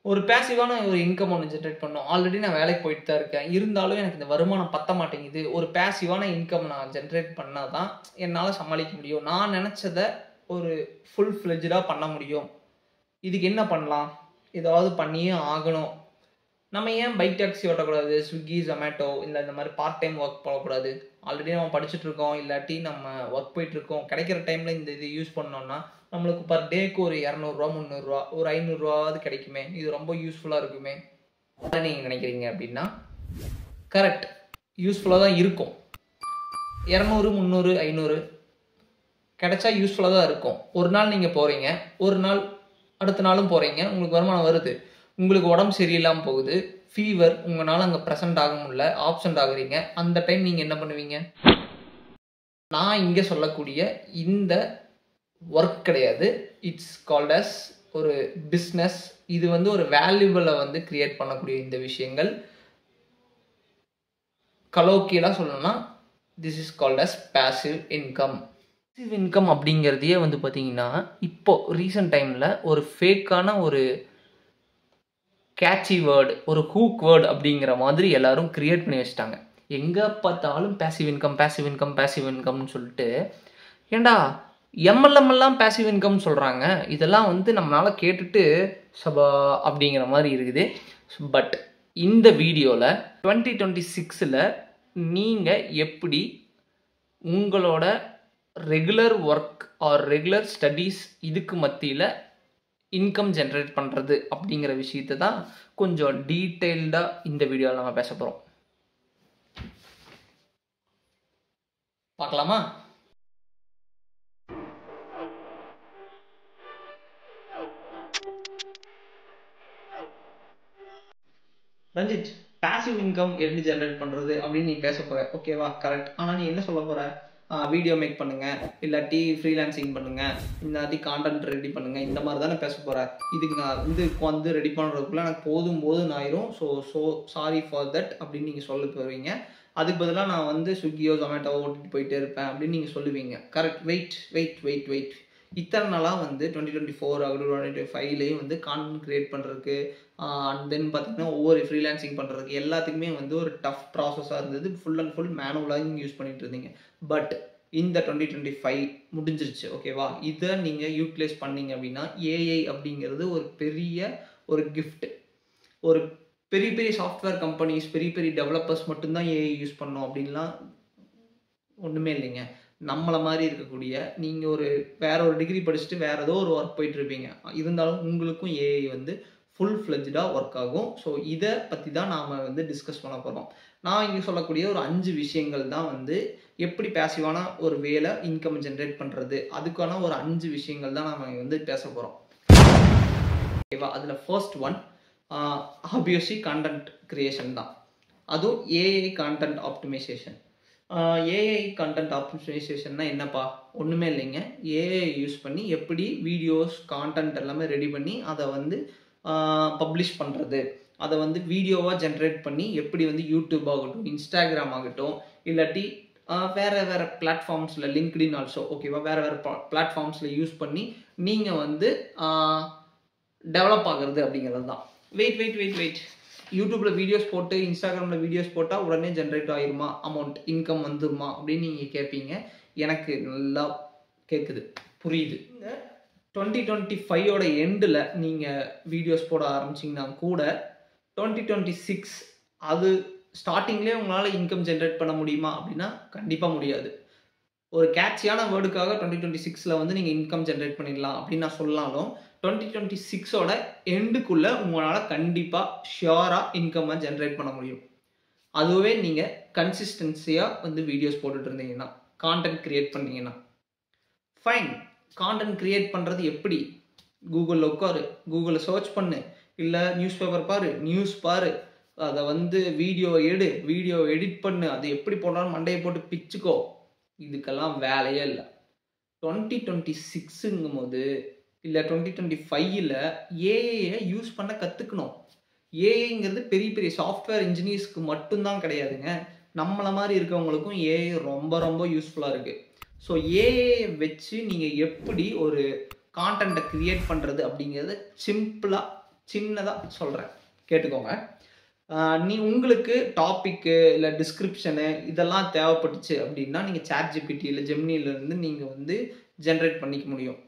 ஒரு பேசிவான ஒரு இன்கம் ஒன்று ஜென்ரேட் பண்ணணும். ஆல்ரெடி நான் வேலைக்கு போயிட்டு தான் இருக்கேன். இருந்தாலும் எனக்கு இந்த வருமானம் பத்த மாட்டேங்குது. ஒரு பேசிவான இன்கம் நான் ஜென்ரேட் பண்ணா தான் என்னால சமாளிக்க முடியும். நான் நெனச்சத ஒரு ஃபுல் ஃப்ளெட்ஜ்டா பண்ண முடியும். இதுக்கு என்ன பண்ணலாம்? ஏதாவது பண்ணியே ஆகணும். நம்ம ஏன் பைக் டாக்ஸி ஓட்டக்கூடாது? ஸ்விக்கி, ஜொமேட்டோ இந்த மாதிரி பார்ட் டைம் ஒர்க் போகக்கூடாது? ஆல்ரெடி நம்ம படிச்சுட்டு இருக்கோம். இல்லாட்டி நம்ம ஒர்க் போயிட்டு இருக்கோம். கிடைக்கிற டைம்ல இந்த இது யூஸ் பண்ணோம்னா நம்மளுக்கு பர் டேக்கு ஒரு ரூ. 200 ரூ. 300 ஒரு ரூ. 500 கிடைக்குமே. இது ரொம்ப யூஸ்ஃபுல்லா இருக்குமே. அத நீங்க நினைக்கிறீங்க அப்படின்னா கரெக்ட். யூஸ்ஃபுல்லா தான் இருக்கும். 200, 300, 500 கிடைச்சா யூஸ்ஃபுல்லா தான் இருக்கும். ஒரு நாள் நீங்க போறீங்க. ஒரு நாள் அடுத்த நாளும் போறீங்க. உங்களுக்கு வருமானம் வருது. உங்களுக்கு உடம்பு சரியில்லாம போகுது. ஃபீவர் உங்களால அங்க பிரசன்ட் ஆக முடியல. ஆப்சென்ட் ஆகுறீங்க. அந்த டைம் நீங்க என்ன பண்ணுவீங்க? நான் இங்க சொல்லக்கூடிய இந்த ஒர்க் கிடையாது. இட்ஸ் கால்ட் அஸ் ஒரு பிஸ்னஸ். இது வந்து ஒரு வேல்யூபிளை வந்து கிரியேட் பண்ணக்கூடிய இந்த விஷயங்கள். கலோக்கியலா சொல்லணும்னா this is called as passive income. Passive income அப்படிங்கிறதையே வந்து பார்த்தீங்கன்னா இப்போ ரீசன்ட் டைமில் ஒரு ஃபேக்கான ஒரு கேட்சி வேர்டு, ஒரு ஹூக் வேர்டு அப்படிங்கிற மாதிரி எல்லாரும் கிரியேட் பண்ணி வச்சுட்டாங்க. எங்கே பார்த்தாலும் பேசிவ் இன்கம் பேசிவ் இன்கம் பேசிவ் இன்கம்னு சொல்லிட்டு, ஏண்டா எம்எல்எம்எல்லாம் பேசிவ் இன்கம் சொல்கிறாங்க. இதெல்லாம் வந்து நம்மளால் கேட்டுட்டு சபா அப்படிங்கிற மாதிரி இருக்குது. பட் இந்த வீடியோவில் 2026 நீங்கள் எப்படி உங்களோட regular work or regular studies இதுக்கு மத்தியில் இன்கம் ஜென்ரேட் பண்ணுறது அப்படிங்கிற விஷயத்தை தான் கொஞ்சம் டீட்டெயில்டாக இந்த வீடியோவில் நம்ம பேச போகிறோம். பார்க்கலாமா? ரஞ்சித், பேசிவ் இன்கம் எப்படி ஜென்ரேட் பண்ணுறது அப்படின்னு நீ பேச போகிற. ஓகேவா? கரெக்ட். ஆனால் நீ என்ன சொல்ல போகிற? வீடியோ மேக் பண்ணுங்கள், இல்லாட்டி ஃப்ரீலான்சிங் பண்ணுங்கள், இல்லாட்டி கான்டென்ட் ரெடி பண்ணுங்கள், இந்த மாதிரி தானே பேச போகிற. இதுக்கு நான் வந்து ரெடி பண்ணுறதுக்குள்ளே எனக்கு போதும் ஆயிரும். ஸோ சாரி ஃபார் தட் அப்படின்னு நீங்கள் சொல்ல போவீங்க. அதுக்கு பதிலாக நான் வந்து ஸ்விக்கியோ ஜொமேட்டோவோ ஓட்டிட்டு போயிட்டே இருப்பேன் அப்படின்னு நீங்கள் சொல்லுவீங்க. கரெக்ட். வெயிட். இத்தனை நாளாக வந்து 2024 ஆகட்டும் 2025லேயும் வந்து கான்டென்ட் க்ரியேட் பண்ணுறதுக்கு அண்ட் தென் பார்த்தீங்கன்னா ஒவ்வொரு ஃப்ரீலான்சிங் பண்ணுறதுக்கு எல்லாத்துக்குமே வந்து ஒரு டஃப் ப்ராசஸாக இருந்தது. ஃபுல் அண்ட் ஃபுல் மேனுவலாக நீங்கள் யூஸ் பண்ணிட்டு இருந்தீங்க. பட் இந்த 2025 முடிஞ்சிருச்சு. ஓகேவா? இதை நீங்கள் யூட்டிலைஸ் பண்ணீங்க அப்படின்னா ஏஐ அப்படிங்கிறது ஒரு பெரிய ஒரு கிஃப்ட். ஒரு பெரிய சாஃப்ட்வேர் கம்பெனிஸ், பெரிய டெவலப்பர்ஸ் மட்டும்தான் ஏஐ யூஸ் பண்ணோம் அப்படின்லாம் ஒன்றுமே இல்லைங்க. நம்மளை மாதிரி இருக்கக்கூடிய நீங்கள் வேற ஒரு டிகிரி படிச்சுட்டு வேற ஏதோ ஒரு ஒர்க் போயிட்டு இருப்பீங்க. இருந்தாலும் உங்களுக்கும் ஏஐ வந்து ஃபுல் ஃப்ளெஜ்டாக ஒர்க் ஆகும். ஸோ இதை பற்றி தான் நாம் வந்து டிஸ்கஸ் பண்ண போகிறோம். நான் இங்கே சொல்லக்கூடிய ஒரு 5 விஷயங்கள் தான் வந்து எப்படி பேசிவான ஒரு வேலை இன்கம் ஜென்ரேட் பண்ணுறது, அதுக்கான ஒரு 5 விஷயங்கள் தான் நாம் வந்து பேச போகிறோம். ஓகேவா? அதில் first one obviously content creation தான். அதுவும் AI content optimisation. AI content ஆப்டிமைசேஷன்னா என்னப்பா? ஒன்றுமே இல்லைங்க. ஏஐ யூஸ் பண்ணி எப்படி வீடியோஸ் கான்டென்ட் எல்லாமே ரெடி பண்ணி அதை வந்து பப்ளிஷ் பண்ணுறது, அதை வந்து வீடியோவாக ஜென்ரேட் பண்ணி எப்படி வந்து யூடியூப் ஆகட்டும், இன்ஸ்டாகிராம் ஆகட்டும், இல்லாட்டி வேறு பிளாட்ஃபார்ம்ஸில் லிங்க்டின் ஆல்சோ, ஓகேவா, வேறு பிளாட்ஃபார்ம்ஸில் யூஸ் பண்ணி நீங்கள் வந்து டெவலப் ஆகிறது அப்படிங்கிறது தான். வெயிட். யூடியூப்பில் வீடியோஸ் போட்டு இன்ஸ்டாகிராமில் வீடியோஸ் போட்டால் உடனே ஜென்ரேட் ஆகிருமா, அமௌண்ட் இன்கம் வந்துருமா அப்படின்னு நீங்கள் கேட்பீங்க. எனக்கு நல்லா கேட்குது, புரியுது. 2025 எண்டில் நீங்கள் வீடியோஸ் போட ஆரம்பிச்சிங்கன்னா கூட 2026 அது ஸ்டார்டிங்லேயே உங்களால் இன்கம் ஜென்ரேட் பண்ண முடியுமா அப்படின்னா கண்டிப்பாக முடியாது. ஒரு கேட்சியான வேர்டுக்காக 2026 வந்து நீங்கள் இன்கம் ஜென்ரேட் பண்ணிடலாம் அப்படின்னு நான் சொல்லலாலும் 2026 எண்டுக்குள்ளே உங்களால் கண்டிப்பாக ஷியோராக இன்கம்மை ஜென்ரேட் பண்ண முடியும். அதுவே நீங்கள் கன்சிஸ்டன்சியாக வந்து வீடியோஸ் போட்டுட்டு இருந்தீங்கன்னா, கான்டென்ட் க்ரியேட் பண்ணீங்கன்னா. ஃபைன். கான்டென்ட் க்ரியேட் பண்ணுறது எப்படி? கூகுளில் உட்காரு, கூகுளில் சர்ச் பண்ணு, இல்லை நியூஸ் பேப்பர் பாரு, நியூஸ் பாரு, அதை வந்து வீடியோ எடிட் பண்ணு, அதை எப்படி போட்டாலும் மண்டையை போட்டு பிச்சுக்கோ. இதுக்கெல்லாம் வேலையே இல்லை. 2026ங்கும் போது இல்லை 2025 ஏஐயை யூஸ் பண்ண கற்றுக்கணும். ஏஐங்கிறது பெரிய சாஃப்ட்வேர் இன்ஜினியர்ஸ்க்கு மட்டும்தான் கிடையாதுங்க. நம்மளை மாதிரி இருக்கவங்களுக்கும் ஏஐ ரொம்ப யூஸ்ஃபுல்லாக இருக்குது. ஸோ ஏஐயை வச்சு நீங்கள் எப்படி ஒரு கான்டென்ட்டை க்ரியேட் பண்ணுறது அப்படிங்கிறத சின்னதாக சொல்கிறேன், கேட்டுக்கோங்க. உங்களுக்கு டாப்பிக்கு இல்லை டிஸ்கிரிப்ஷனு இதெல்லாம் தேவைப்பட்டுச்சு அப்படின்னா நீங்கள் ChatGPT இல்லை ஜெமினியிலேருந்து நீங்கள் வந்து ஜென்ரேட் பண்ணிக்க முடியும்.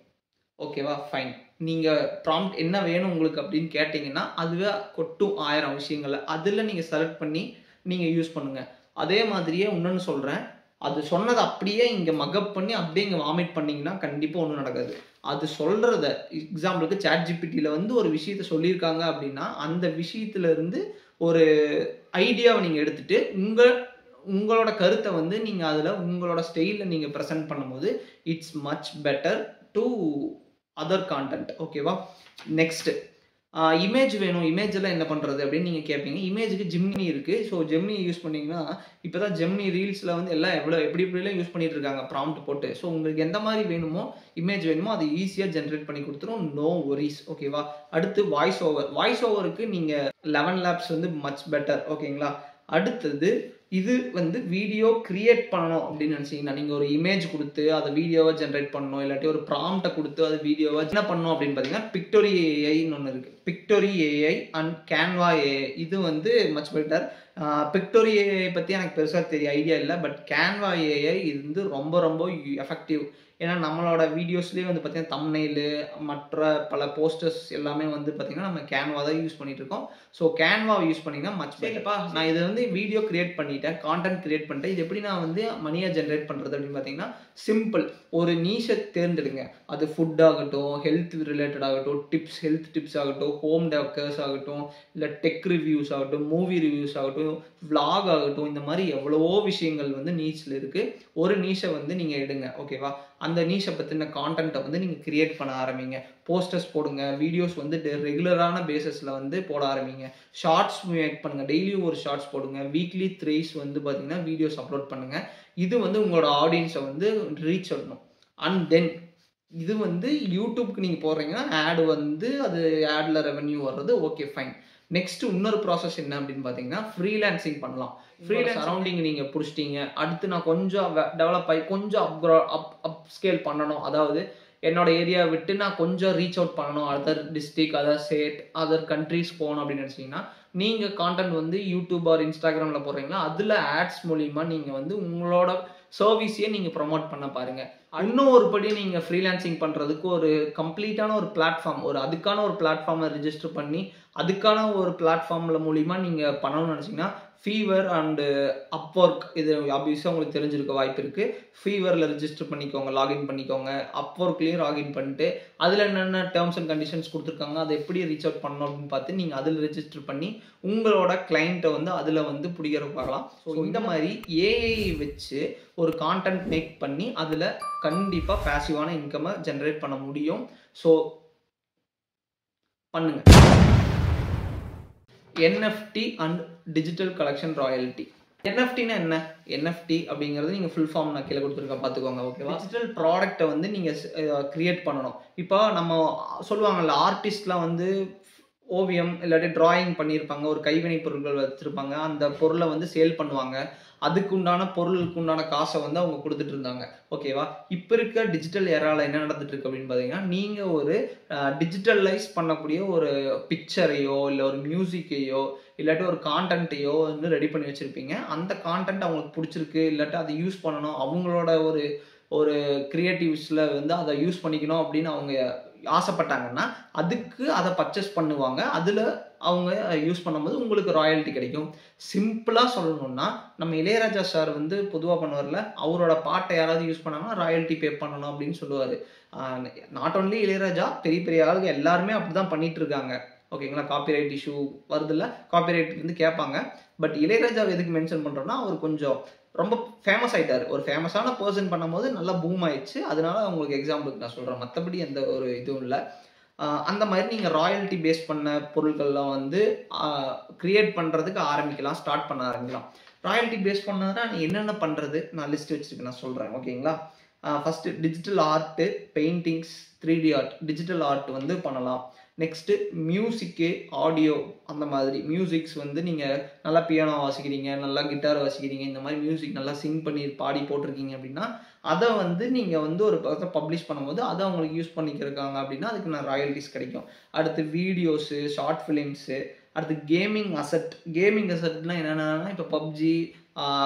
ஓகேவா, ஃபைன். நீங்கள் ப்ராம்ப்ட் என்ன வேணும் உங்களுக்கு அப்படின்னு கேட்டிங்கன்னா அதுவே கொட்டும் 1000 விஷயங்களை. அதில் நீங்கள் செலக்ட் பண்ணி நீங்கள் யூஸ் பண்ணுங்கள். அதே மாதிரியே இன்னொன்று சொல்கிறேன், அது சொன்னதை அப்படியே இங்கே மக்கப் பண்ணி அப்படியே இங்கே வாமிட் பண்ணிங்கன்னா கண்டிப்பாக ஒன்றும் நடக்காது. அது சொல்கிறத எக்ஸாம்பிளுக்கு ChatGPTயில் வந்து ஒரு விஷயத்த சொல்லியிருக்காங்க அப்படின்னா அந்த விஷயத்துலேருந்து ஒரு ஐடியாவை நீங்கள் எடுத்துகிட்டு உங்களோட கருத்தை வந்து நீங்கள் அதில் உங்களோட ஸ்டைலில் நீங்கள் ப்ரெசென்ட் பண்ணும்போது it's much better to other content. ஓகேவா, நெக்ஸ்ட்டு இமேஜ் வேணும். இமேஜ் எல்லாம் என்ன பண்ணுறது அப்படின்னு நீங்கள் கேட்பீங்க. இமேஜுக்கு ஜெமினி இருக்குது. ஸோ ஜெமினி யூஸ் பண்ணிங்கன்னா இப்போ தான் ஜெமினி ரீல்ஸில் வந்து எல்லாம் எப்படிலாம் யூஸ் பண்ணிட்டு இருக்காங்க ப்ராம்ப்ட் போட்டு. ஸோ உங்களுக்கு எந்த மாதிரி வேணுமோ இமேஜ் வேணுமோ அது ஈஸியாக ஜென்ரேட் பண்ணி கொடுத்துரும். No worries. ஓகேவா, அடுத்து வாய்ஸ் ஓவருக்கு நீங்கள் 11 labs வந்து மச் பெட்டர். ஓகேங்களா, அடுத்தது இது வந்து வீடியோ கிரியேட் பண்ணணும் அப்படின்னு நினச்சிங்கன்னா நீங்கள் ஒரு இமேஜ் கொடுத்து அதை வீடியோவை ஜென்ரேட் பண்ணணும், இல்லாட்டி ஒரு ப்ராம்ப்டை கொடுத்து அதை வீடியோவை என்ன பண்ணணும் அப்படின்னு பார்த்தீங்கன்னா பிக்டோரி ஏஐன்னு ஒன்று இருக்குது. Pictory AI and Canva AI இது வந்து மச் பெட்டர். பிக்டோரி ஏஐ பற்றி எனக்கு பெருசாக ஐடியா இல்லை. பட் கேன்வா ஏஐ இது வந்து ரொம்ப ரொம்ப எஃபெக்டிவ். ஏன்னா நம்மளோட வீடியோஸ்லேயே வந்து பார்த்தீங்கன்னா தம்ப்நெயிலு மற்ற பல போஸ்டர்ஸ் எல்லாமே வந்து பார்த்தீங்கன்னா நம்ம கேன்வா தான் யூஸ் பண்ணிட்டு இருக்கோம். ஸோ கேன்வாவை யூஸ் பண்ணிங்கன்னா மச் பெட்டர்ப்பா. நான் இதை வந்து வீடியோ கிரியேட் பண்ணிட்டேன், கான்டென்ட் கிரியேட் பண்ணிட்டேன். இது எப்படி நான் வந்து மணியாக ஜென்ரேட் பண்ணுறது அப்படின்னு பார்த்தீங்கன்னா சிம்பிள். ஒரு நீஷை தேர்ந்தெடுங்க. அது ஃபுட் ஆகட்டும், ஹெல்த் ரிலேட்டட் ஆகட்டும், ஹெல்த் டிப்ஸ் ஆகட்டும், ஹோம் டெக்கர்ஸ் ஆகட்டும், இல்லை டெக் ரிவ்யூஸ் ஆகட்டும், மூவி ரிவ்யூஸ் ஆகட்டும், vlog ஆகட்டும், இந்த மாதிரி எவ்வளவோ விஷயங்கள் வந்து நீச்சில் இருக்குது. ஒரு நீஷை வந்து நீங்கள் எடுங்க. ஓகேவா, அந்த நீஷை பற்றின கான்டென்ட்டை வந்து நீங்கள் கிரியேட் பண்ண ஆரம்பிங்க. போஸ்டர்ஸ் போடுங்க, வீடியோஸ் வந்து ரெகுலரான பேசிஸில் வந்து போட ஆரம்பிங்க. ஷார்ட்ஸ் மேக் பண்ணுங்கள், டெய்லியும் ஒரு ஷார்ட்ஸ் போடுங்க. வீக்லி 3 வந்து பார்த்தீங்கன்னா வீடியோஸ் அப்லோட் பண்ணுங்கள். இது வந்து உங்களோட ஆடியன்ஸை வந்து ரீச் ஆகணும். அண்ட் தென் இது வந்து யூடியூப்க்கு நீங்கள் போடுறீங்கன்னா ஆடு வந்து அது ஆடில் ரெவென்யூ வர்றது ஓகே ஃபைன். நெக்ஸ்ட் இன்னொரு ப்ராசஸ் என்ன அப்படின்னு பார்த்தீங்கன்னா ஃப்ரீலான்சிங் பண்ணலாம். ஃப்ரீலான்ஸ் சரௌண்டிங் நீங்கள் பிடிச்சிட்டீங்க, அடுத்து நான் கொஞ்சம் டெவலப் ஆகி கொஞ்சம் அப் ஸ்கேல் பண்ணணும், அதாவது என்னோட ஏரியா விட்டு நான் கொஞ்சம் ரீச் அவுட் பண்ணணும், other district, other state, other countries போகணும் அப்படின்னு நினச்சிங்கன்னா நீங்கள் கான்டென்ட் வந்து யூடியூப் ஆர் இன்ஸ்டாகிராமில் போடுறீங்களா அதில் ஆட்ஸ் மூலிமா நீங்கள் வந்து உங்களோட சர்வீஸையே நீங்கள் ப்ரொமோட் பண்ண பாருங்கள். இன்னும் ஒரு படி நீங்கள் ஃப்ரீலான்சிங் பண்ணுறதுக்கு ஒரு கம்ப்ளீட்டான ஒரு பிளாட்ஃபார்ம், அதுக்கான ஒரு பிளாட்ஃபார்மை ரிஜிஸ்டர் பண்ணி அதுக்கான ஒரு பிளாட்ஃபார்மில் மூலிமா நீங்கள் பண்ணணும்னு நினச்சிங்கன்னா ஃபீவர் அண்டு அப்வொர்க் இது ஆப்வியஸாக உங்களுக்கு தெரிஞ்சிருக்க வாய்ப்பு இருக்குது. ஃபீவரில் ரிஜிஸ்டர் பண்ணிக்கோங்க, லாகின் பண்ணிக்கோங்க. அப்வொர்க்லேயும் லாகின் பண்ணிட்டு அதில் என்னென்ன டேர்ம்ஸ் அண்ட் கண்டிஷன்ஸ் கொடுத்துருக்காங்க அதை எப்படி ரீச் அவுட் பண்ணணும் அப்படின்னு பார்த்து நீங்கள் அதில் ரிஜிஸ்டர் பண்ணி உங்களோட கிளைண்ட்டை வந்து அதில் வந்து பிடிக்கிற பார்க்கலாம். ஸோ இந்த மாதிரி ஏஐ வச்சு ஒரு கான்டென்ட் மேக் பண்ணி அதில் கண்டிப்பாக பேசிவான இன்கம்மை ஜென்ரேட் பண்ண முடியும். ஸோ பண்ணுங்க. NFT and digital collection royalty. என்எஃப்டினா என்ன? என்எஃப்டி அப்படிங்கிறது நீங்கள் ஃபுல் ஃபார்ம் நான் கீழே கொடுத்துருக்கேன் பார்த்துக்கோங்க. ஓகேவா, டிஜிட்டல் ப்ராடக்ட்டை வந்து நீங்கள் கிரியேட் பண்ணணும். இப்போ நம்ம சொல்லுவாங்கல்ல ஆர்டிஸ்ட்லாம் வந்து ஓவியம் இல்லாட்டி டிராயிங் பண்ணியிருப்பாங்க, ஒரு கைவினை பொருட்கள் வச்சுருப்பாங்க, அந்த பொருளை வந்து சேல் பண்ணுவாங்க, அதுக்குண்டான பொருளுக்கு உண்டான காசை வந்து அவங்க கொடுத்துட்டு இருந்தாங்க. ஓகேவா, இப்போ இருக்க டிஜிட்டல் ஏரால என்ன நடந்துட்டு இருக்கு அப்படின்னு பார்த்தீங்கன்னா நீங்கள் ஒரு டிஜிட்டலைஸ் பண்ணக்கூடிய ஒரு பிக்சரையோ இல்லை ஒரு மியூசிக்கையோ இல்லாட்டி ஒரு கான்டென்ட்டையோ வந்து ரெடி பண்ணி வச்சுருப்பீங்க. அந்த கான்டென்ட் அவங்களுக்கு பிடிச்சிருக்கு, இல்லாட்டி அதை யூஸ் பண்ணணும், அவங்களோட ஒரு கிரியேட்டிவ்ஸில் வந்து அதை யூஸ் பண்ணிக்கணும் அப்படின்னு அவங்க ஆசைப்பட்டாங்கன்னா அதுக்கு அதை பர்ச்சேஸ் பண்ணுவாங்க. அதில் அவங்க யூஸ் பண்ணும்போது உங்களுக்கு ராயல்ட்டி கிடைக்கும். சிம்பிளாக சொல்லணும்னா நம்ம இளையராஜா சார் வந்து பொதுவாக பண்ணுவார்ல, அவரோட பாட்டை யாராவது யூஸ் பண்ணாங்கன்னா ராயல்ட்டி பே பண்ணணும் அப்படின்னு சொல்லுவார். நாட் ஓன்லி இளையராஜா, பெரிய பெரிய ஆளுங்க எல்லாருமே அப்படி தான் பண்ணிட்டு இருக்காங்க. ஓகேங்களா, காப்பிரைட் இஷ்யூ வருதுல்ல, காப்பிரைட் வந்து கேட்பாங்க. பட் இளையராஜா எதுக்கு மென்ஷன் பண்ணுறோன்னா அவர் கொஞ்சம் ரொம்ப ஃபேமஸ் ஆகிட்டார். ஒரு ஃபேமஸான பர்சன் பண்ணும்போது நல்லா பூம் ஆயிடுச்சு. அதனால உங்களுக்கு எக்ஸாம்பிளுக்கு நான் சொல்கிறேன், மற்றபடி எந்த ஒரு இதுவும் இல்லை. அந்த மாதிரி நீங்கள் ராயல்ட்டி பேஸ் பண்ண பொருட்கள்லாம் வந்து க்ரியேட் பண்ணுறதுக்கு ஆரம்பிக்கலாம், ஸ்டார்ட் பண்ண ஆரம்பிக்கலாம். ராயல்ட்டி பேஸ் பண்ணதுனா நீ என்னென்ன பண்ணுறது நான் லிஸ்ட் வச்சுருக்கேன், நான் சொல்கிறேன். ஓகேங்களா, first digital art, paintings, 3D art. Digital art வந்து பண்ணலாம். நெக்ஸ்ட்டு மியூசிக்கு, ஆடியோ அந்த மாதிரி மியூசிக்ஸ் வந்து நீங்கள் நல்லா பியானோ வாசிக்கிறீங்க, நல்லா கிட்டார் வாசிக்கிறீங்க, இந்த மாதிரி மியூசிக் நல்லா சிங் பண்ணி பாடி போட்டிருக்கீங்க அப்படின்னா அதை வந்து நீங்கள் வந்து ஒரு பப்ளிஷ் பண்ணும்போது அதை அவங்களுக்கு யூஸ் பண்ணிக்கிறக்காங்க அப்படின்னா அதுக்கு நான் ராயல்ட்டிஸ் கிடைக்கும். அடுத்து வீடியோஸு, ஷார்ட் ஃபிலிம்ஸு, அடுத்து கேமிங் அசெட்லாம் என்னென்னா இப்போ பப்ஜி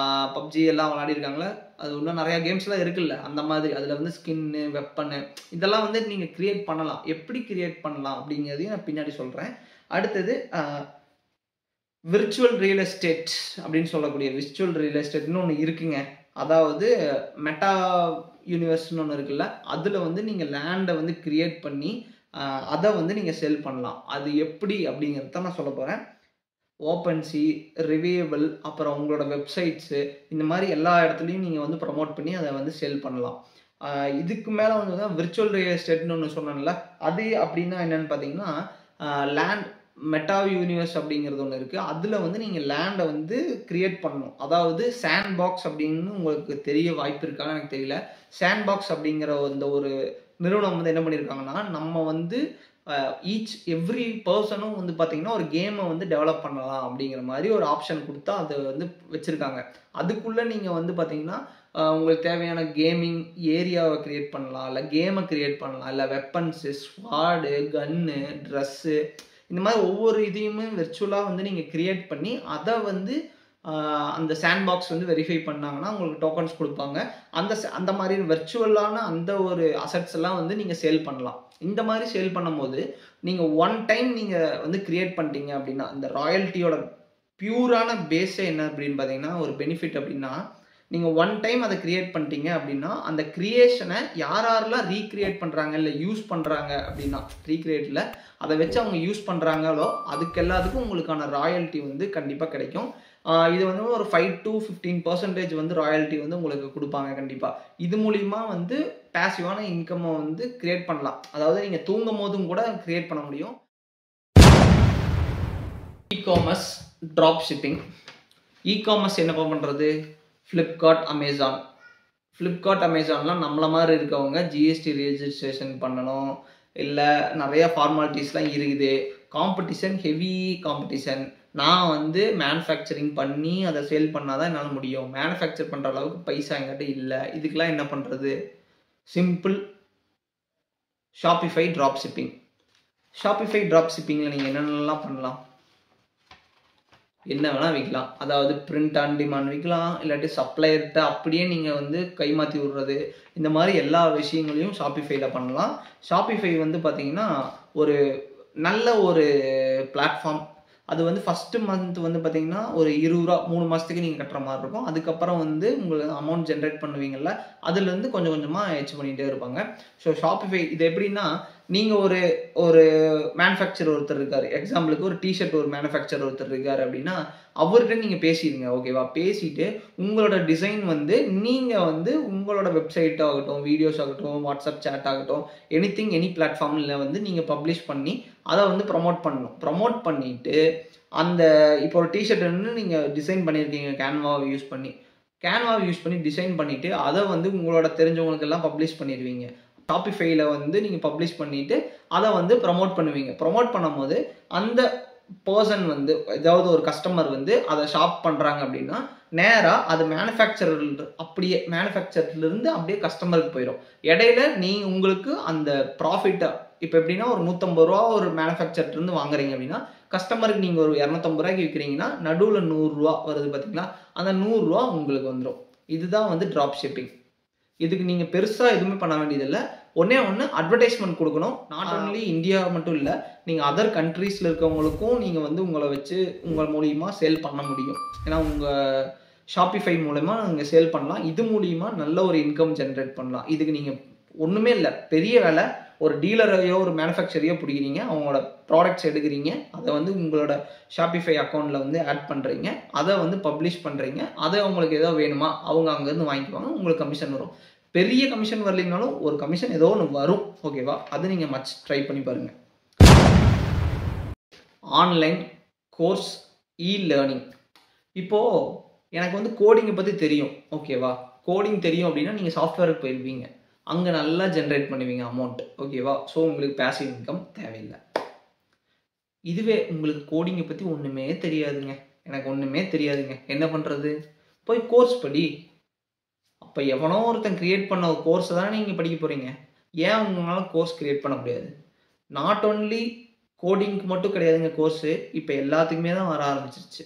எல்லாம் விளையாடிருக்காங்களே, அது இன்னும் நிறையா கேம்ஸ்லாம் இருக்குல்ல, அந்த மாதிரி அதில் வந்து ஸ்கின்னு, வெப்பனு இதெல்லாம் வந்து நீங்கள் கிரியேட் பண்ணலாம். எப்படி கிரியேட் பண்ணலாம் அப்படிங்கிறதையும் நான் பின்னாடி சொல்கிறேன். அடுத்தது விர்ச்சுவல் ரியல் எஸ்டேட் அப்படின்னு சொல்லக்கூடிய விர்ச்சுவல் ரியல் எஸ்டேட்னு ஒன்று இருக்குங்க. அதாவது மெட்டா யூனிவர்ஸ்னு ஒன்று இருக்குல்ல, அதில் வந்து நீங்கள் லேண்டை வந்து கிரியேட் பண்ணி அதை வந்து நீங்கள் செல் பண்ணலாம். அது எப்படி அப்படிங்கிறத நான் சொல்ல போகிறேன். ஓப்பன்சி, ரிவியூவபிள், அப்புறம் உங்களோட வெப்சைட்ஸு, இந்த மாதிரி எல்லா இடத்துலையும் நீங்கள் வந்து ப்ரமோட் பண்ணி அதை வந்து செல் பண்ணலாம். இதுக்கு மேலே வந்து தான் விர்ச்சுவல் ரியல் எஸ்டேட்னு ஒன்று சொன்னேன்ல, அது அப்படின்னா என்னென்னு பார்த்தீங்கன்னா லேண்ட் மெட்டா யூனிவர்ஸ் அப்படிங்கிறது ஒன்று இருக்குது. அதில் வந்து நீங்கள் லேண்டை வந்து கிரியேட் பண்ணணும். அதாவது சாண்ட் பாக்ஸ் அப்படின்னு உங்களுக்கு தெரிய வாய்ப்பு இருக்கான்னு எனக்கு தெரியல. சாண்ட் பாக்ஸ் அப்படிங்கிற இந்த ஒரு நிறுவனம் வந்து என்ன பண்ணியிருக்காங்கன்னா, நம்ம வந்து எவ்ரி பர்சனும் வந்து பார்த்தீங்கன்னா ஒரு கேமை வந்து டெவலப் பண்ணலாம் அப்படிங்கிற மாதிரி ஒரு ஆப்ஷன் கொடுத்தா அதை வந்து வச்சுருக்காங்க. அதுக்குள்ளே நீங்கள் வந்து பார்த்தீங்கன்னா உங்களுக்கு தேவையான கேமிங் ஏரியாவை க்ரியேட் பண்ணலாம், இல்லை கேமை க்ரியேட் பண்ணலாம், இல்லை வெப்பன்ஸு, ஸ்வாடு, கன்னு, ட்ரெஸ்ஸு, இந்த மாதிரி ஒவ்வொரு இதையுமே விர்ச்சுவலாக வந்து நீங்கள் க்ரியேட் பண்ணி அதை வந்து அந்த சாண்ட் பாக்ஸ் வந்து வெரிஃபை பண்ணாங்கன்னா உங்களுக்கு டோக்கன்ஸ் கொடுப்பாங்க. அந்த மாதிரி விர்ச்சுவலான அந்த ஒரு அசட்ஸ் எல்லாம் வந்து நீங்கள் சேல் பண்ணலாம். இந்த மாதிரி சேல் பண்ணும்போது நீங்கள் ஒன் டைம் நீங்கள் வந்து கிரியேட் பண்ணிட்டீங்க அப்படின்னா இந்த ராயல்ட்டியோட பியூரான பேஸே என்ன அப்படின்னு பார்த்தீங்கன்னா ஒரு பெனிஃபிட் அப்படின்னா, நீங்கள் ஒன் டைம் அதை கிரியேட் பண்ணிட்டீங்க அப்படின்னா அந்த கிரியேஷனை யாரெல்லாம் ரீக்ரியேட் பண்ணுறாங்க இல்லை யூஸ் பண்ணுறாங்க அப்படின்னா, ரீக்ரியேட்டில் அதை வச்சு அவங்க யூஸ் பண்ணுறாங்களோ அதுக்கு எல்லாத்துக்கும் உங்களுக்கான ராயல்ட்டி வந்து கண்டிப்பாக கிடைக்கும். இது வந்து ஒரு 5 to 15% வந்து ராயல்ட்டி வந்து உங்களுக்கு கொடுப்பாங்க கண்டிப்பாக. இது மூலிமா வந்து பேசிவான இன்கம்மை வந்து கிரியேட் பண்ணலாம். அதாவது நீங்கள் தூங்கும் போதும் கூட கிரியேட் பண்ண முடியும். E-commerce, drop shipping. இ-காமர்ஸ் என்னப்பா பண்ணுறது? ஃப்ளிப்கார்ட், அமேசான்லாம் நம்மள மாதிரி இருக்கவங்க ஜிஎஸ்டி ரெஜிஸ்ட்ரேஷன் பண்ணணும், இல்லை நிறைய ஃபார்மாலிட்டிஸ்லாம் இருக்குது. Competition, heavy competition. நான் வந்து மேனுஃபேக்சரிங் பண்ணி அதை சேல் பண்ணால் தான் என்னால் முடியும். மேனுஃபேக்சர் பண்ணுற அளவுக்கு பைசா என்கிட்ட இல்லை. இதுக்கெலாம் என்ன பண்ணுறது? Simple, Shopify drop shipping. Shopify drop ஷிப்பிங்கில் நீங்கள் என்னென்னலாம் பண்ணலாம்? என்ன வேணால் விற்கலாம். அதாவது பிரிண்ட் ஆன் டிமாண்ட் விற்கலாம், இல்லாட்டி சப்ளையர்கிட்ட அப்படியே நீங்கள் வந்து கைமாற்றி விடுறது, இந்த மாதிரி எல்லா விஷயங்களையும் ஷாப்பிஃபைல பண்ணலாம். ஷாப்பிஃபை வந்து பார்த்தீங்கன்னா ஒரு நல்ல ஒரு பிளாட்ஃபார்ம். அது வந்து ஃபஸ்ட்டு மந்த் வந்து பார்த்தீங்கன்னா ஒரு 20 ரூபா 3 மாதத்துக்கு நீங்கள் கட்டுற மாதிரி இருக்கும். அதுக்கப்புறம் வந்து உங்களுக்கு அமௌண்ட் ஜென்ரேட் பண்ணுவீங்கள்ல, அதுலேருந்து கொஞ்சம் கொஞ்சமாக ஹெச் பண்ணிகிட்டே இருப்பாங்க. ஸோ ஷாப்பிஃபை இது எப்படின்னா, நீங்கள் ஒரு மேனுஃபேக்சர் ஒருத்தர் இருக்கார், எக்ஸாம்பிளுக்கு ஒரு டிஷர்ட் ஒரு மேனுஃபேக்சர் ஒருத்தர் இருக்கார் அப்படின்னா அவர்கிட்ட நீங்கள் பேசிடுங்க. ஓகேவா? பேசிட்டு உங்களோட டிசைன் வந்து நீங்கள் வந்து உங்களோட வெப்சைட் ஆகட்டும், வீடியோஸ் ஆகட்டும், வாட்ஸ்அப் சேட் ஆகட்டும், எனி பிளாட்ஃபார்மில் வந்து நீங்கள் பப்ளிஷ் பண்ணி அதை வந்து ப்ரமோட் பண்ணணும். ப்ரமோட் பண்ணிவிட்டு அந்த இப்போ ஒரு டிஷர்ட் வந்து நீங்கள் டிசைன் பண்ணியிருக்கீங்க கேன்வாவை யூஸ் பண்ணி டிசைன் பண்ணிவிட்டு அதை வந்து உங்களோட தெரிஞ்சவங்களுக்கெல்லாம் பப்ளிஷ் பண்ணிடுவீங்க. ஷாப்பிஃபைல வந்து நீங்கள் பப்ளிஷ் பண்ணிவிட்டு அதை வந்து ப்ரமோட் பண்ணுவீங்க. ப்ரமோட் பண்ணும்போது அந்த பர்சன் வந்து ஏதாவது ஒரு கஸ்டமர் வந்து அதை ஷாப் பண்ணுறாங்க அப்படின்னா நேராக அது மேனுஃபேக்சர்லேருந்து அப்படியே கஸ்டமருக்கு போயிடும். இடையில உங்களுக்கு அந்த ப்ராஃபிட்டை இப்போ எப்படின்னா ஒரு 150 ரூபா ஒரு மேனுஃபேக்சர்லேருந்து வாங்குறீங்க அப்படின்னா கஸ்டமருக்கு நீங்கள் ஒரு 250 ரூபாய்க்கு விற்கிறீங்கன்னா நடுவில் 100 ரூபா வருது பார்த்தீங்களா, அந்த 100 ரூபா உங்களுக்கு வந்துடும். இதுதான் வந்து ட்ராப் ஷிப்பிங். இதுக்கு நீங்கள் பெருசாக எதுவுமே பண்ண வேண்டியதில்லை. ஒன்று அட்வர்டைஸ்மெண்ட் கொடுக்கணும். நாட் ஒன்லி இந்தியா மட்டும் இல்லை, நீங்கள் அதர் கண்ட்ரீஸில் இருக்கவங்களுக்கும் நீங்கள் வந்து உங்களை வச்சு உங்கள் மூலியமாக சேல் பண்ண முடியும். ஏன்னா உங்கள் ஷாப்பிஃபை மூலமா நீங்கள் சேல் பண்ணலாம். இது மூலிமா நல்ல ஒரு இன்கம் ஜென்ரேட் பண்ணலாம். இதுக்கு நீங்கள் ஒன்றுமே இல்லை, பெரிய வேலை. ஒரு டீலரையோ ஒரு மேனுஃபேக்சரையோ பிடிக்கிறீங்க, அவங்களோட ப்ராடக்ட்ஸ் எடுக்கிறீங்க, அதை வந்து உங்களோட ஷாப்பிஃபை அக்கௌண்ட்டில் வந்து ஆட் பண்ணுறீங்க, அதை வந்து பப்ளிஷ் பண்ணுறீங்க, அதை அவங்களுக்கு ஏதோ வேணுமா அவங்க அங்கேருந்து வாங்கிக்குவாங்க, உங்களுக்கு கமிஷன் வரும். பெரிய கமிஷன் வரலைனாலும் ஒரு கமிஷன் ஏதோ ஒன்று வரும். ஓகேவா? அது நீங்கள் ட்ரை பண்ணி பாருங்கள். Online course, learning. இப்போது எனக்கு வந்து கோடிங்கை பற்றி தெரியும். ஓகேவா? கோடிங் தெரியும் அப்படின்னா நீங்கள் சாஃப்ட்வேருக்கு போயிருப்பீங்க, அங்கே நல்லா ஜென்ரேட் பண்ணுவீங்க அமௌண்ட். ஓகேவா? ஸோ உங்களுக்கு பேசிவ் இன்கம் தேவையில்லை. இதுவே உங்களுக்கு கோடிங்கை பற்றி ஒன்றுமே தெரியாதுங்க, எனக்கு ஒன்றுமே தெரியாதுங்க, என்ன பண்ணுறது? போய் கோர்ஸ் படி. அப்போ எவனோ ஒருத்தன் கிரியேட் பண்ண ஒரு கோர்ஸை தானே நீங்கள் படிக்க போகிறீங்க. ஏன் உங்களால் கோர்ஸ் கிரியேட் பண்ண முடியாது? நாட் ஓன்லி கோடிங்க்கு மட்டும் கிடையாதுங்க கோர்ஸு, இப்போ எல்லாத்துக்குமே தான் வர ஆரம்பிச்சிருச்சு.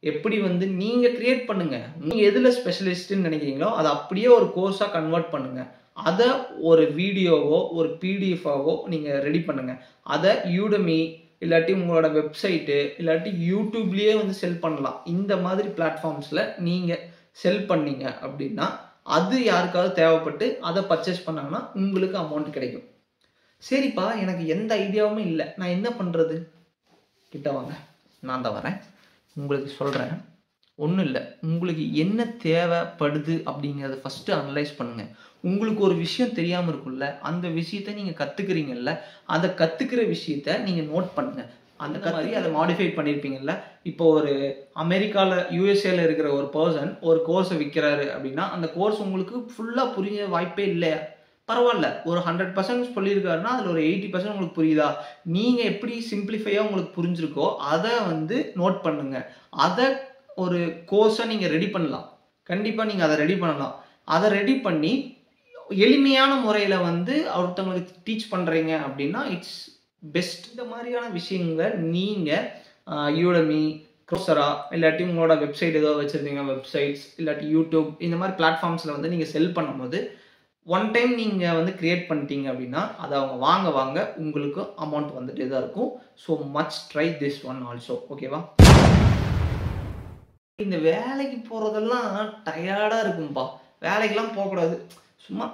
எப்படி வந்து நீங்கள் கிரியேட் பண்ணுங்கள், நீங்கள் எதில் ஸ்பெஷலிஸ்ட்டுன்னு நினைக்கிறீங்களோ அதை அப்படியே ஒரு கோர்ஸாக கன்வெர்ட் பண்ணுங்கள். அதை ஒரு வீடியோவோ ஒரு பிடிஎஃபாவோ நீங்கள் ரெடி பண்ணுங்கள். அதை யூடமி இல்லாட்டி உங்களோட வெப்சைட்டு இல்லாட்டி யூடியூப்லேயே வந்து செல் பண்ணலாம். இந்த மாதிரி பிளாட்ஃபார்ம்ஸில் நீங்கள் செல் பண்ணீங்க அப்படின்னா அது யாருக்காவது தேவைப்பட்டு அதை பர்ச்சேஸ் பண்ணாங்கன்னா உங்களுக்கு அமௌண்ட் கிடைக்கும். சரிப்பா, எனக்கு எந்த ஐடியாவுமே இல்லை, நான் என்ன பண்ணுறது? கிட்ட வாங்க, நான் தான் வரேன், உங்களுக்கு சொல்கிறேன். ஒன்றும் இல்லை, உங்களுக்கு என்ன தேவைப்படுது அப்படிங்கிறத ஃபஸ்ட்டு அனலைஸ் பண்ணுங்கள். உங்களுக்கு ஒரு விஷயம் தெரியாமல் இருக்குல்ல, அந்த விஷயத்த நீங்கள் கற்றுக்குறீங்கல்ல, அதை கற்றுக்கிற விஷயத்த நீங்கள் நோட் பண்ணுங்கள். அந்த மாதிரி அதை மாடிஃபை பண்ணியிருப்பீங்கல்ல. இப்போ ஒரு அமெரிக்காவில் யூஎஸ்ஏல இருக்கிற ஒரு பர்சன் ஒரு கோர்ஸை விற்கிறாரு அப்படின்னா அந்த கோர்ஸ் உங்களுக்கு ஃபுல்லாக புரிய வாய்ப்பே இல்லையா? பரவாயில்ல, ஒரு 100% சொல்லியிருக்காருன்னா அதில் ஒரு 80% உங்களுக்கு புரியுதா? நீங்கள் எப்படி சிம்பிளிஃபையாக உங்களுக்கு புரிஞ்சிருக்கோ அதை வந்து நோட் பண்ணுங்க. அதை ஒரு கோர்ஸை நீங்கள் ரெடி பண்ணலாம். கண்டிப்பாக நீங்கள் அதை ரெடி பண்ணலாம். அதை ரெடி பண்ணி எளிமையான முறையில் வந்து ஒருத்தவங்களுக்கு டீச் பண்ணுறீங்க அப்படின்னா இட்ஸ் பெஸ்ட். இந்த மாதிரியான விஷயங்களை நீங்கள் யூடமி, க்ரோசரா இல்லாட்டி உங்களோட வெப்சைட் ஏதோ வச்சுருந்தீங்க, வெப்சைட்ஸ் இல்லாட்டி யூடியூப் இந்த மாதிரி பிளாட்ஃபார்ம்ஸில் வந்து நீங்கள் செல் பண்ணும்போது ஒன் டைம் நீங்கள் வந்து கிரியேட் பண்ணிட்டீங்க அப்படின்னா அதை அவங்க வாங்க உங்களுக்கு அமௌண்ட் வந்துட்டே தான் இருக்கும். So much try this one also. ஓகேவா? இந்த வேலைக்கு போகிறதெல்லாம் டயர்டாக இருக்கும்பா. வேலைக்கெல்லாம் போகக்கூடாது, சும்மா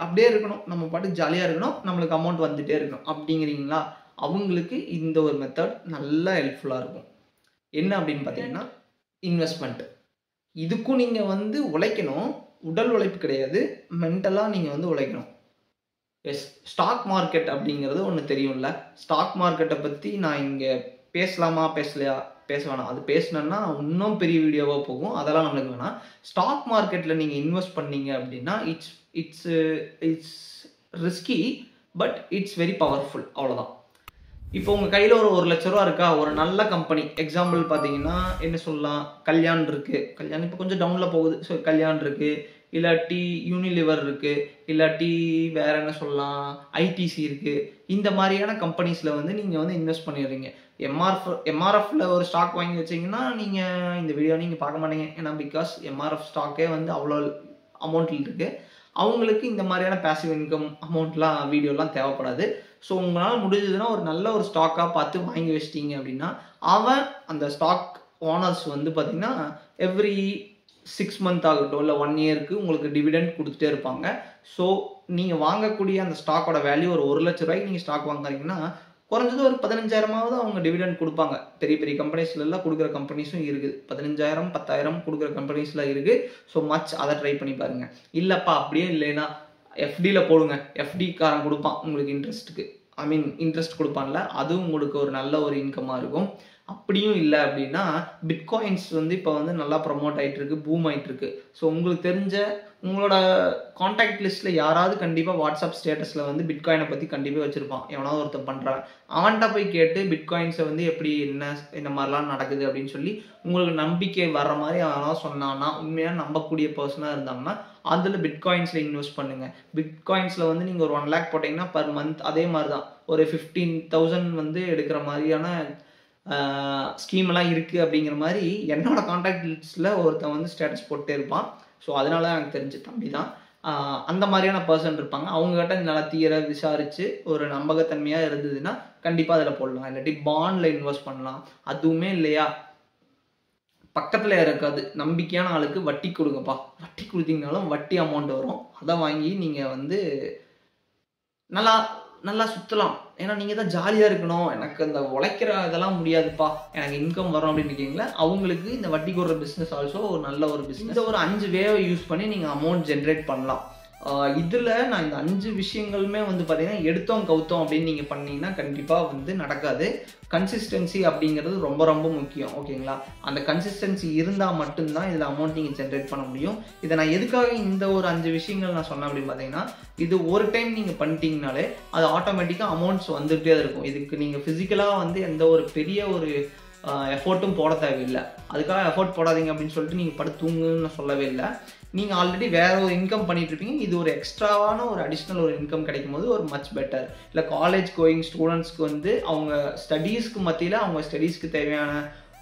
அப்படியே இருக்கணும், நம்ம பாட்டுக்கு ஜாலியாக இருக்கணும், நம்மளுக்கு அமௌண்ட் வந்துகிட்டே இருக்கணும் அப்படிங்கிறீங்களா? அவங்களுக்கு இந்த ஒரு மெத்தட் நல்லா ஹெல்ப்ஃபுல்லாக இருக்கும். என்ன அப்படின்னு பார்த்தீங்கன்னா இன்வெஸ்ட்மெண்ட். இதுக்கும் நீங்கள் வந்து உழைக்கணும், உடல் உழைப்பு கிடையாது, மென்டலாக நீங்கள் வந்து உழைக்கணும். எஸ், ஸ்டாக் மார்க்கெட் அப்படிங்கிறது ஒன்று தெரியும்ல. ஸ்டாக் மார்க்கெட்டை பற்றி நான் இங்கே பேசலாமா பேசலையா? பேச வேணாம். அது பேசினேன்னா இன்னும் பெரிய வீடியோவாக போகும், அதெல்லாம் நம்மளுக்கு வேணாம். ஸ்டாக் மார்க்கெட்டில் நீங்கள் இன்வெஸ்ட் பண்ணீங்க அப்படின்னா it's risky but it's very powerful. அவ்வளோதான். இப்போ உங்கள் கையில் ஒரு 1 லட்ச ரூபா இருக்கா, ஒரு நல்ல கம்பெனி, எக்ஸாம்பிள் பார்த்தீங்கன்னா என்ன சொல்லலாம், கல்யாண் இருக்குது. கல்யாண் இப்போ கொஞ்சம் டவுனில் போகுது. ஸோ கல்யாண் இருக்குது, இல்லாட்டி யூனிலிவர் இருக்குது, இல்லாட்டி வேறு என்ன சொல்லலாம், ஐடிசி இருக்குது. இந்த மாதிரியான கம்பெனிஸில் வந்து நீங்கள் வந்து இன்வெஸ்ட் பண்ணிடுறீங்க. எம்ஆர்எஃப்ல ஒரு ஸ்டாக் வாங்கி வச்சிங்கன்னா நீங்கள் இந்த வீடியோ நீங்கள் பார்க்க மாட்டீங்க. ஏன்னா பிகாஸ் எம்ஆர்எஃப் ஸ்டாக்கே வந்து அவ்வளோ அமௌண்ட்டில் இருக்குது. அவங்களுக்கு இந்த மாதிரியான பேசிவ் இன்கம் அமௌண்ட்லாம் வீடியோலாம் தேவைப்படாது. ஸோ உங்களால் முடிஞ்சதுன்னா ஒரு நல்ல ஒரு ஸ்டாக்காக பார்த்து வாங்கி வச்சிட்டிங்க அப்படின்னா அந்த ஸ்டாக் ஓனர்ஸ் வந்து பார்த்திங்கன்னா எவ்ரி 6 மந்த் ஆகட்டும் இல்லை 1 இயருக்கு உங்களுக்கு டிவிடெண்ட் கொடுத்துட்டே இருப்பாங்க. ஸோ நீங்கள் வாங்கக்கூடிய அந்த ஸ்டாக்கோட வேல்யூ ஒரு 1 லட்ச ரூபாய்க்கு நீங்கள் ஸ்டாக் வாங்குறீங்கன்னா குறைஞ்சது ஒரு 15,000 அவங்க டிவிடெண்ட் கொடுப்பாங்க. பெரிய பெரிய கம்பெனிஸ்லாம் கொடுக்குற கம்பெனிஸும் இருக்குது. 15,000 10,000 கொடுக்குற கம்பெனிஸ்லாம் இருக்குது. ஸோ மச் அதை ட்ரை பண்ணி பாருங்கள். இல்லைப்பா அப்படியே இல்லைன்னா எஃப்டியில் போடுங்க. எஃப்டிக்காரன் கொடுப்பான் உங்களுக்கு இன்ட்ரெஸ்ட் கொடுப்பான்ல, அதுவும் உங்களுக்கு ஒரு நல்ல ஒரு இன்கமாக இருக்கும். அப்படியும் இல்லை அப்படின்னா பிட்காயின்ஸ் வந்து இப்போ வந்து நல்லா ப்ரமோட் ஆகிட்டு இருக்கு, பூம் ஆகிட்டு இருக்கு. ஸோ உங்களுக்கு தெரிஞ்ச உங்களோட காண்டாக்ட் லிஸ்ட்டில் யாராவது கண்டிப்பாக வாட்ஸ்அப் ஸ்டேட்டஸில் வந்து பிட்காயினை பற்றி கண்டிப்பாக வச்சுருப்பான். எவனாவது ஒருத்தன் பண்ணுறான், அவன்கிட்ட போய் கேட்டு பிட்காயின்ஸை வந்து எப்படி என்ன மாதிரிலாம் நடக்குது அப்படின்னு சொல்லி உங்களுக்கு நம்பிக்கை வர்ற மாதிரி அவனாவது சொன்னான்னா, உண்மையாக நம்பக்கூடிய பர்சனாக இருந்தாங்கன்னா அதில் பிட்காயின்ஸில் இன்வெஸ்ட் பண்ணுங்கள். பிட்காயின்ஸில் வந்து நீங்கள் ஒரு 1 lakh போட்டிங்கன்னா பர் மந்த் அதே மாதிரி தான் ஒரு 15,000 வந்து எடுக்கிற மாதிரியான ஸ்கீமெல்லாம் இருக்குது. அப்படிங்கிற மாதிரி என்னோட காண்டாக்ட் லிஸ்ட்டில் ஒருத்தன் வந்து ஸ்டேட்டஸ் போட்டே இருப்பான். ஸோ அதனால எனக்கு தெரிஞ்ச தம்பி தான். அந்த மாதிரியான பர்சன் இருப்பாங்க. அவங்ககிட்ட நல்லா தீர விசாரித்து ஒரு நம்பகத்தன்மையாக இருந்ததுன்னா கண்டிப்பாக அதில் போடலாம். இல்லாட்டி பாண்டில் இன்வெஸ்ட் பண்ணலாம். அதுவுமே இல்லையா, பக்கத்தில் இருக்காது, நம்பிக்கையான ஆளுக்கு வட்டி கொடுங்கப்பா. வட்டி கொடுத்தீங்கனாலும் வட்டி அமௌண்ட் வரும். அதை வாங்கி நீங்கள் வந்து நல்லா சுற்றலாம். ஏன்னா நீங்கள் தான் ஜாலியாக இருக்கணும், எனக்கு அந்த உழைக்கிற இதெல்லாம் முடியாதுப்பா, எனக்கு இன்கம் வரும் அப்படின்னு இருக்கீங்களா, அவங்களுக்கு இந்த வட்டி கொடுற பிஸ்னஸ் ஆல்சோ ஒரு நல்ல ஒரு பிஸ்னஸ். இந்த ஒரு 5 வேவை யூஸ் பண்ணி நீங்கள் அமௌண்ட் ஜென்ரேட் பண்ணலாம். இதில் நான் இந்த 5 விஷயங்களுமே வந்து பார்த்தீங்கன்னா எடுத்தோம் கவுத்தோம் அப்படின்னு நீங்கள் பண்ணீங்கன்னா கண்டிப்பாக வந்து நடக்காது. கன்சிஸ்டன்சி அப்படிங்கிறது ரொம்ப ரொம்ப முக்கியம். ஓகேங்களா? அந்த கன்சிஸ்டன்சி இருந்தால் மட்டும்தான் இதில் அமௌண்ட் நீங்கள் ஜென்ரேட் பண்ண முடியும். இதை நான் எதுக்காக இந்த ஒரு 5 விஷயங்கள் நான் சொன்னேன் அப்படின்னு பார்த்தீங்கன்னா, இது ஒரு டைம் நீங்கள் பண்ணிட்டீங்கனாலே அது ஆட்டோமேட்டிக்காக அமௌண்ட்ஸ் வந்துகிட்டே இருக்கும். இதுக்கு நீங்கள் ஃபிசிக்கலாக வந்து எந்த ஒரு பெரிய ஒரு எஃபோர்ட்டும் போட தேவையில்லை. அதுக்காக எஃபோர்ட் போடாதீங்க அப்படின்னு சொல்லிட்டு நீங்கள் படுத்து தூங்குன்னு நான் சொல்லவே இல்லை. நீங்கள் ஆல்ரெடி வேறு ஒரு இன்கம் பண்ணிட்டு இருப்பீங்க. இது ஒரு எக்ஸ்ட்ராவான ஒரு அடிஷ்னல் ஒரு இன்கம் கிடைக்கும் போது ஒரு மச் பெட்டர். இல்லை காலேஜ் கோயிங் ஸ்டூடெண்ட்ஸ்க்கு வந்து அவங்க ஸ்டடீஸ்க்கு மத்தியில் அவங்க ஸ்டடீஸ்க்கு தேவையான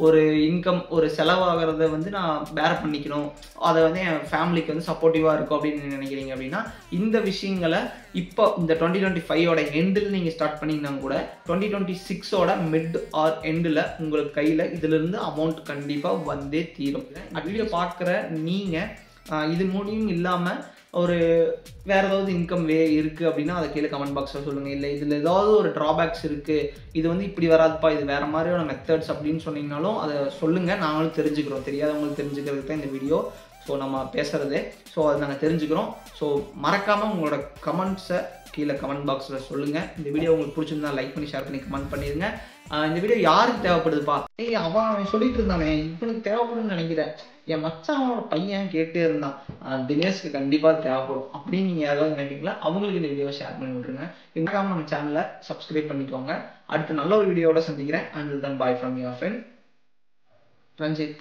ஒரு இன்கம் ஒரு செலவாகிறத வந்து நான் பேர் பண்ணிக்கணும், அதை வந்து என் ஃபேமிலிக்கு வந்து சப்போர்ட்டிவாக இருக்கும் அப்படின்னு நினைக்கிறீங்க அப்படின்னா இந்த விஷயங்களை இப்போ இந்த 2025ஓட எண்டில் நீங்கள் ஸ்டார்ட் பண்ணிங்கன்னா கூட 2026ஓட மிட் ஆர் எண்டில் உங்களுக்கு கையில் இதிலிருந்து அமௌண்ட் கண்டிப்பாக வந்தே தீரும். வீடியோ பார்க்குற நீங்கள் இது மூலியும் இல்லாமல் ஒரு வேறு ஏதாவது இன்கம் இருக்குது அப்படின்னா அதை கீழே கமெண்ட் பாக்ஸில் சொல்லுங்கள். இல்லை இதில் ஏதாவது ஒரு ட்ராபேக்ஸ் இருக்குது, இது வந்து இப்படி வராதுப்பா, இது வேறு மாதிரியான மெத்தட்ஸ் அப்படின்னு சொன்னீங்கனாலும் அதை சொல்லுங்கள். நாங்களும் தெரிஞ்சுக்கிறோம். தெரியாதவங்களுக்கு தெரிஞ்சுக்கிறதுக்கு தான் இந்த வீடியோ. ஸோ நம்ம பேசுகிறதே ஸோ அதை நாங்கள் தெரிஞ்சுக்கிறோம். ஸோ மறக்காமல் உங்களோட கமெண்ட்ஸை கீழே கமெண்ட் பாக்ஸில் சொல்லுங்கள். இந்த வீடியோ உங்களுக்கு பிடிச்சிருந்தா லைக் பண்ணி ஷேர் பண்ணி கமெண்ட் பண்ணிடுங்க. இந்த வீடியோ யாருக்கு தேவைப்படுதுப்பா? அவன் சொல்லிட்டு இருந்தானே இவனுக்கு தேவைப்படுன்னு நினைக்கிறேன். என் மச்சானோட பையன் கேட்டே இருந்தான், தினேஷ்க்கு கண்டிப்பாக தேவைப்படும் அப்படின்னு நீங்கள் யாராவது நினைக்கிறீங்களா? அவங்களுக்கு இந்த வீடியோவை ஷேர் பண்ணி விட்ருங்க. இதுக்காக நம்ம சேனலை சப்ஸ்கிரைப் பண்ணிக்கோங்க. அடுத்து நல்ல ஒரு வீடியோவோட சந்திக்கிறேன். Until then, bye from your friend Ranjit.